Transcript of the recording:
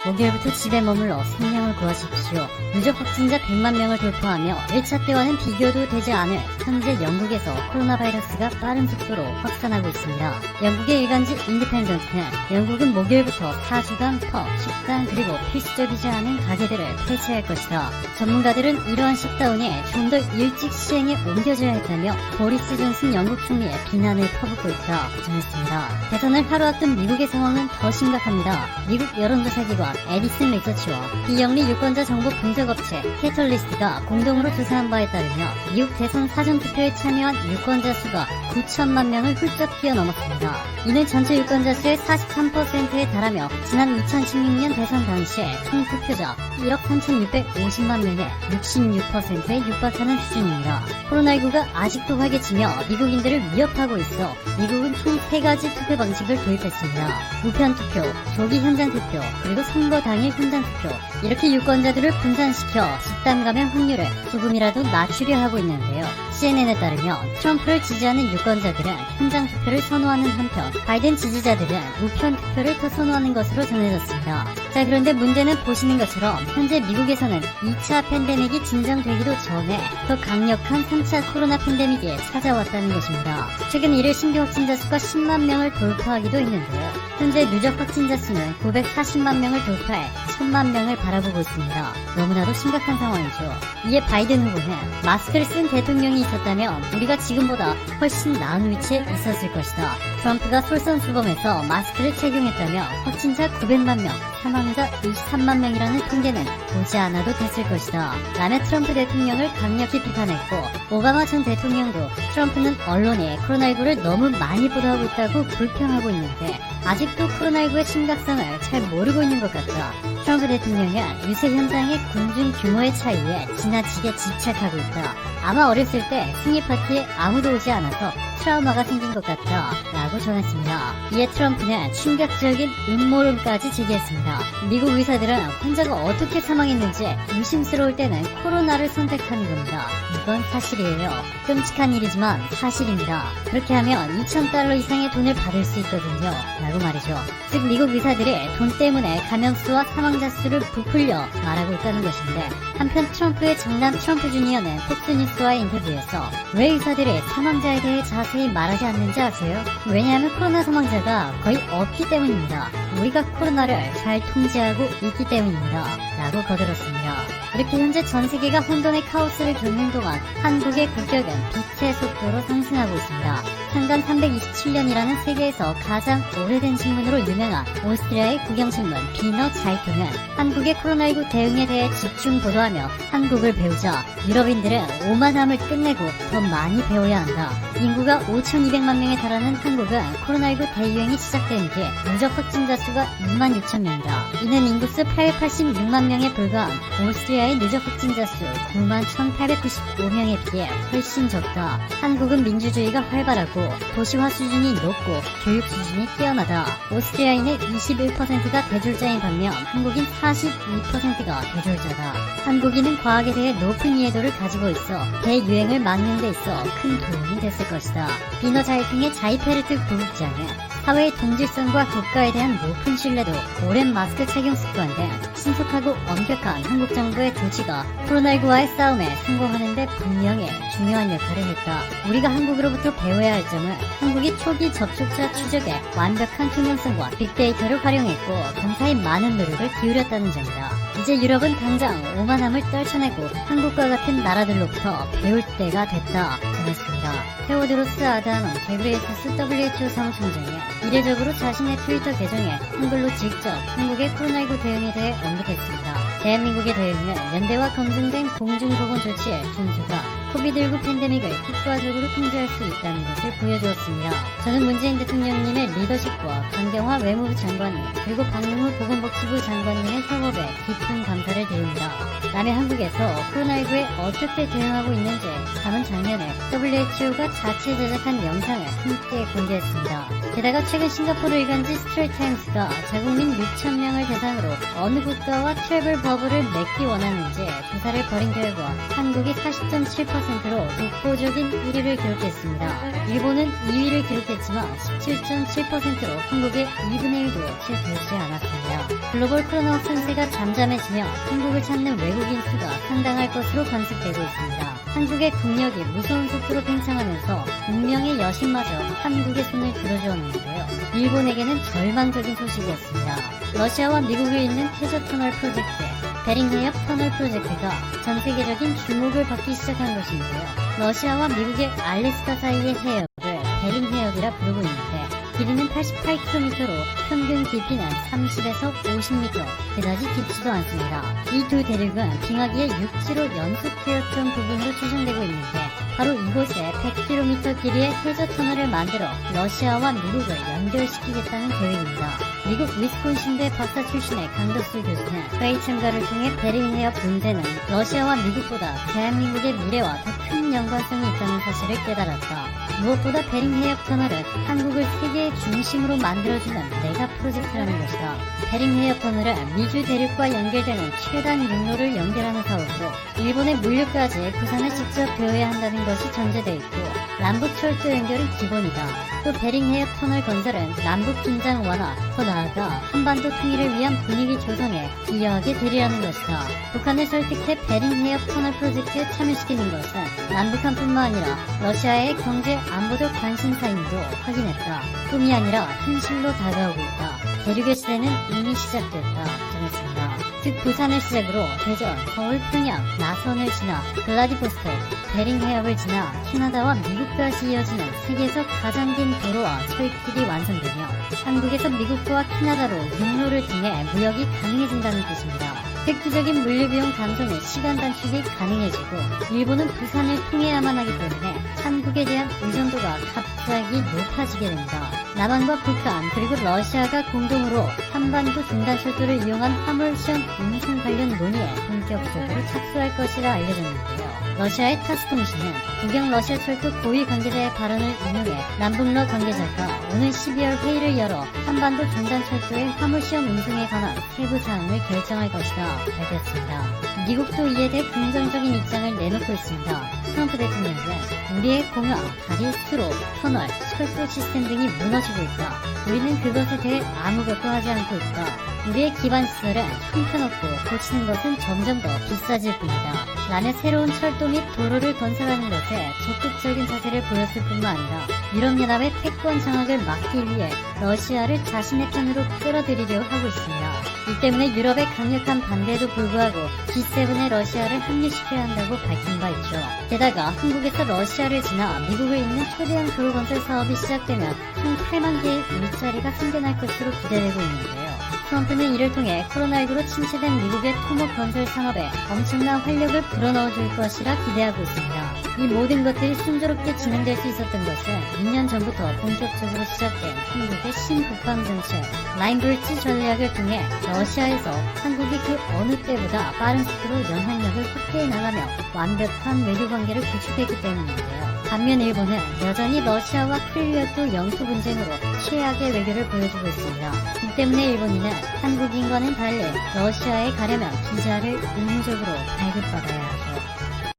목요일부터 집에 머물러 생명을 구하십시오. 누적 확진자 100만 명을 돌파하며 1차 때와는 비교도 되지 않을 현재 영국에서 코로나 바이러스가 빠른 속도로 확산하고 있습니다. 영국의 일간지 인디펜던트는 영국은 목요일부터 4주간 펍, 식당 그리고 필수적이지 않은 가게들을 폐쇄할 것이다. 전문가들은 이러한 셧다운이 좀 더 일찍 시행에 옮겨져야 했다며 보리스 존슨 영국 총리의 비난을 퍼붓고 있다 전했습니다. 대선을 하루 앞둔 미국의 상황은 더 심각합니다. 미국 여론조사기관 에디슨 리서치와 비영리 유권자 정보 분석업체 캐털리스트가 공동으로 조사한 바에 따르면 미국 대선 사전투표에 참여한 유권자 수가 9천만 명을 훌쩍 뛰어넘었습니다. 이는 전체 유권자 수의 43%에 달하며 지난 2016년 대선 당시에 총 투표자 1억 3,650만 명의 66%에 육박하는 수준입니다. 코로나19가 아직도 활개치며 미국인들을 위협하고 있어 미국은 총 3가지 투표 방식을 도입했습니다. 우편투표, 조기 현장투표, 그리고 선거 당일 현장투표. 이렇게 유권자들을 분산시켜 집단 감염 확률을 조금이라도 낮추려 하고 있는데요. CNN에 따르면 트럼프를 지지하는 유권자들은 현장투표를 선호하는 한편 바이든 지지자들은 우편투표를 더 선호하는 것으로 전해졌습니다. 자, 그런데 문제는 보시는 것처럼 현재 미국에서는 2차 팬데믹이 진정되기도 전에 더 강력한 3차 코로나 팬데믹이 찾아왔다는 것입니다. 최근 이를 신규 확진자 수가 10만 명을 돌파하기도 했는데요. 현재 누적 확진자 수는 940만 명을 돌파해 1000만 명을 바라보고 있습니다. 너무나도 심각한 상황이죠. 이에 바이든 후보는 마스크를 쓴 대통령이 있었다면 우리가 지금보다 훨씬 나은 위치에 있었을 것이다. 트럼프가 솔선수범해서 마스크를 착용했다며 확진자 900만 명, 사망자 23만 명이라는 통계는 보지 않아도 됐을 것이다. 라며 트럼프 대통령을 강력히 비판했고, 오바마 전 대통령도 트럼프는 언론이 코로나19를 너무 많이 보도하고 있다고 불평하고 있는데 아직도 코로나19의 심각성을 잘 모르고 있는 것 같다. 트럼프 대통령은 유세 현장의 군중 규모의 차이에 지나치게 집착하고 있다. 아마 어렸을 때 생일 파티에 아무도 오지 않아서 트라우마가 생긴 것 같다 라고 전했습니다. 이에 트럼프는 충격적인 음모론까지 제기했습니다. 미국 의사들은 환자가 어떻게 사망했는지 의심스러울 때는 코로나를 선택하는 겁니다. 이건 사실이에요. 끔찍한 일이지만 사실입니다. 그렇게 하면 2,000달러 이상의 돈을 받을 수 있거든요 라고 말이죠. 즉 미국 의사들이 돈 때문에 감염수와 사망자 수를 부풀려 말하고 있다는 것인데, 한편 트럼프의 장남 트럼프 주니어는 폭스뉴스와의 인터뷰에서 왜 의사들이 사망자에 대해 자세히 말하지 않는지 아세요? 왜냐하면 코로나 사망자가 거의 없기 때문입니다. 우리가 코로나를 잘 통제하고 있기 때문입니다 라고 거들었습니다. 이렇게 현재 전 세계가 혼돈의 카오스를 겪는 동안 한국의 국격은 빛의 속도로 상승하고 있습니다. 창간 327년이라는 세계에서 가장 오래된 신문으로 유명한 오스트리아의 국영신문 비너 자이통은 한국의 코로나19 대응에 대해 집중 보도하며 한국을 배우자, 유럽인들은 오만함을 끝내고 더 많이 배워야 한다. 인구가 5,200만 명에 달하는 한국은 코로나19 대유행이 시작된 뒤 누적 확진자 수가 26,000명이다. 이는 인구수 886만 명에 불과한 오스트리아의 누적 확진자 수 91,895명에 비해 훨씬 적다. 한국은 민주주의가 활발하고 도시화 수준이 높고 교육 수준이 뛰어나다. 오스트리아인의 21%가 대졸자인 반면 한국인 42%가 대졸자다. 한국인은 과학에 대해 높은 이해도를 가지고 있어 대유행을 막는 데 있어 큰 도움이 됐을 것이다. 비너 자이팅의 자이페르트 부국장은 사회의 동질성과 국가에 대한 높은 신뢰도, 오랜 마스크 착용 습관 등 신속하고 엄격한 한국 정부의 조치가 코로나19와의 싸움에 성공하는 데 분명히 중요한 역할을 했다. 우리가 한국으로부터 배워야 할 점은 한국이 초기 접촉자 추적에 완벽한 투명성과 빅데이터를 활용했고 검사에 많은 노력을 기울였다는 점이다. 이제 유럽은 당장 오만함을 떨쳐내고 한국과 같은 나라들로부터 배울 때가 됐다 전했습니다. 테오드로스 아다노 게브리에수스 WHO 사무총장이 이례적으로 자신의 트위터 계정에 한글로 직접 한국의 코로나19 대응에 대해 언급했습니다. 대한민국의 대응은 연대와 검증된 공중보건 조치의 준수가 코비드19 팬데믹을 효과적으로 통제할 수 있다는 것을 보여주었습니다. 저는 문재인 대통령님의 리더십과 강경화 외무부 장관님 그리고 박능후 보건복지부 장관님의 협업에 깊은 감사를 드립니다. 남의 한국에서 코로나19에 어떻게 대응하고 있는지 담은 장면을 WHO가 자체 제작한 영상을 함께 공개했습니다. 게다가 최근 싱가포르 일간지 스트레이트타임스가 자국민 6,000명을 대상으로 어느 국가와 트래블 버블을 맺기 원하는지 조사를 벌인 결과 한국이 40.7%로 독보적인 1위를 기록했습니다. 일본은 2위를 기록했지만 17.7%로 한국의 2분의 1도 채 되지 않았습니다. 글로벌 코로나 확산세가 잠잠해지며 한국을 찾는 외국인 수가 상당할 것으로 관측되고 있습니다. 한국의 국력이 무서운 속도로 팽창하면서 운명의 여신마저 한국의 손을 들어주었는데요. 일본에게는 절망적인 소식이었습니다. 러시아와 미국을 잇는 해저 터널 프로젝트, 베링해협 터널 프로젝트가 전 세계적인 주목을 받기 시작한 것인데요. 러시아와 미국의 알래스카 사이의 해협을 베링해협이라 부르고 있는데 길이는 88km로 평균 깊이는 30에서 50m, 그다지 깊지도 않습니다. 이 두 대륙은 빙하기의 육지로 연속되었던 부분으로 추정되고 있는데 바로 이곳에 100km 길이의 해저 터널을 만들어 러시아와 미국을 연결시키겠다는 계획입니다. 미국 위스콘신대 박사 출신의 강덕수 교수는 회의 참가를 통해 베링해협 문제는 러시아와 미국보다 대한민국의 미래와 더 큰 연관성이 있다는 사실을 깨달았다. 무엇보다 베링해협 터널은 한국을 세계의 중심으로 만들어주는 메가 프로젝트라는 것이다. 베링해협 터널은 미주 대륙과 연결되는 최단 육로를 연결하는 사업으로 일본의 물류까지 부산을 직접 배워야 한다는 것이 전제되어 있고 남북철도 연결은 기본이다. 또 베링해협 터널 건설은 남북 긴장 완화, 더 나아가 한반도 통일을 위한 분위기 조성에 기여하게 되리라는 것이다. 북한을 설득해 베링해협 터널 프로젝트에 참여시키는 것은 남북한뿐만 아니라 러시아의 경제 안보적 관심사임도 확인했다. 꿈이 아니라 현실로 다가오고 있다. 대륙의 시대는 이미 시작됐다. 전했습니다. 즉 부산을 시작으로 대전, 서울, 평양, 나선을 지나 블라디보스토크, 베링해협을 지나 캐나다와 미국까지 이어지는 세계에서 가장 긴 도로와 철길이 완성되며 한국에서 미국과 캐나다로 육로를 통해 무역이 가능해진다는 뜻입니다. 획기적인 물류비용 감소 및 시간 단축이 가능해지고 일본은 부산을 통해야만 하기 때문에 한국에 대한 의존도가 갑자기 높아지게 됩니다. 남한과 북한 그리고 러시아가 공동으로 한반도 중단철도를 이용한 화물 시험 운송 관련 논의에 본격적으로 착수할 것이라 알려졌는데요. 러시아의 타스통신은 국영 러시아 철도 고위 관계자의 발언을 인용해 남북러 관계자가 오늘 12월 회의를 열어 한반도 중단철도의 화물시험 운송에 관한 세부 사항을 결정할 것이다 밝혔습니다. 미국도 이에 대해 긍정적인 입장을 내놓고 있습니다. 트럼프 대통령은 우리의 공항, 다리, 수로, 터널, 철도 시스템 등이 무너지고 있다. 우리는 그것에 대해 아무것도 하지 않고 있다. 우리의 기반 시설은 형편없고 고치는 것은 점점 더 비싸질 뿐이다. 라며 새로운 철도 및 도로를 건설하는 것에 적극적인 자세를 보였을 뿐만 아니라 유럽연합의 패권 장악을 막기 위해 러시아를 자신의 편으로 끌어들이려 하고 있습니다. 이 때문에 유럽의 강력한 반대에도 불구하고 G7의 러시아를 합류시켜야 한다고 밝힌 바 있죠. 게다가 한국에서 러시아를 지나 미국을 잇는 초대형 도로 건설 사업이 시작되면 총 8만 개의 일자리가 생겨날 것으로 기대되고 있는데요. 트럼프는 이를 통해 코로나19로 침체된 미국의 토목 건설 산업에 엄청난 활력을 불어넣어줄 것이라 기대하고 있습니다. 이 모든 것들이 순조롭게 진행될 수 있었던 것은 2년 전부터 본격적으로 시작된 한국의 신북방 정책, 라인브리지 전략을 통해 러시아에서 한국이 그 어느 때보다 빠른 속도로 영향력을 확대해 나가며 완벽한 외교 관계를 구축했기 때문인데요. 반면 일본은 여전히 러시아와 크릴리아도 영토 분쟁으로 최악의 외교를 보여주고 있습니다. 이 때문에 일본인은 한국인과는 달리 러시아에 가려면 비자를 의무적으로 발급받아야 하죠.